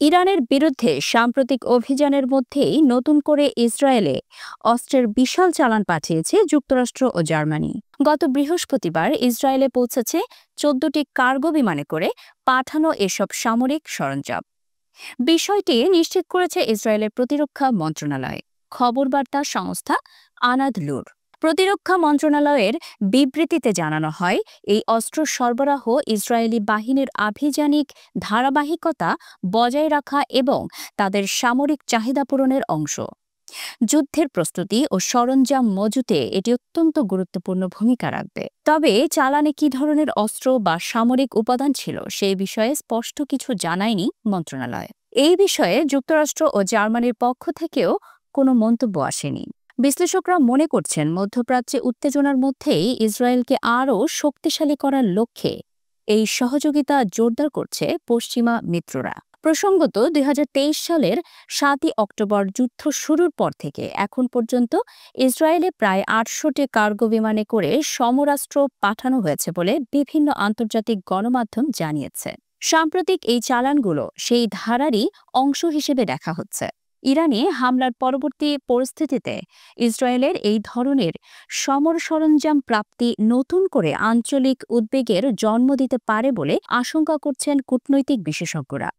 ইরানের বিরুদ্ধে সাম্প্রতিক অভিযানের মধ্যেই নতুন করে ইসরায়েলে অস্ত্রের বিশাল চালান পাঠিয়েছে যুক্তরাষ্ট্র ও জার্মানি। গত বৃহস্পতিবার ইসরায়েলে পৌঁছেছে ১৪টি কার্গো বিমানে করে পাঠানো এসব সামরিক সরঞ্জাম। বিষয়টি নিশ্চিত করেছে ইসরায়েলের প্রতিরক্ষা মন্ত্রণালয়। খবরবার্তা সংস্থা আনাদলুর প্রতিরক্ষা মন্ত্রণালয়ের বিবৃতিতে জানানো হয়, এই অস্ত্র সরবরাহ ইসরায়েলি বাহিনীর আভিযানিক ধারাবাহিকতা বজায় রাখা এবং তাদের সামরিক চাহিদা পূরণের অংশ। যুদ্ধের প্রস্তুতি ও সরঞ্জাম মজুতে এটি অত্যন্ত গুরুত্বপূর্ণ ভূমিকা রাখবে। তবে চালানে কী ধরনের অস্ত্র বা সামরিক উপাদান ছিল সেই বিষয়ে স্পষ্ট কিছু জানায়নি মন্ত্রণালয়। এই বিষয়ে যুক্তরাষ্ট্র ও জার্মানির পক্ষ থেকেও কোনো মন্তব্য আসেনি। বিশ্লেষকরা মনে করছেন, মধ্যপ্রাচ্যে উত্তেজনার মধ্যেই ইসরায়েলকে আরও শক্তিশালী করার লক্ষ্যে এই সহযোগিতা জোরদার করছে পশ্চিমা মিত্ররা। প্রসঙ্গত, ২০২৩ সালের ৭ই অক্টোবর যুদ্ধ শুরুর পর থেকে এখন পর্যন্ত ইসরায়েলে প্রায় ৮০০টি কার্গো বিমানে করে সমরাস্ত্র পাঠানো হয়েছে বলে বিভিন্ন আন্তর্জাতিক গণমাধ্যম জানিয়েছে। সাম্প্রতিক এই চালানগুলো সেই ধারারই অংশ হিসেবে দেখা হচ্ছে। ইরানে হামলার পরবর্তী পরিস্থিতিতে ইসরায়েলের এই ধরনের সমর সরঞ্জাম প্রাপ্তি নতুন করে আঞ্চলিক উদ্বেগের জন্ম দিতে পারে বলে আশঙ্কা করছেন কূটনৈতিক বিশেষজ্ঞরা।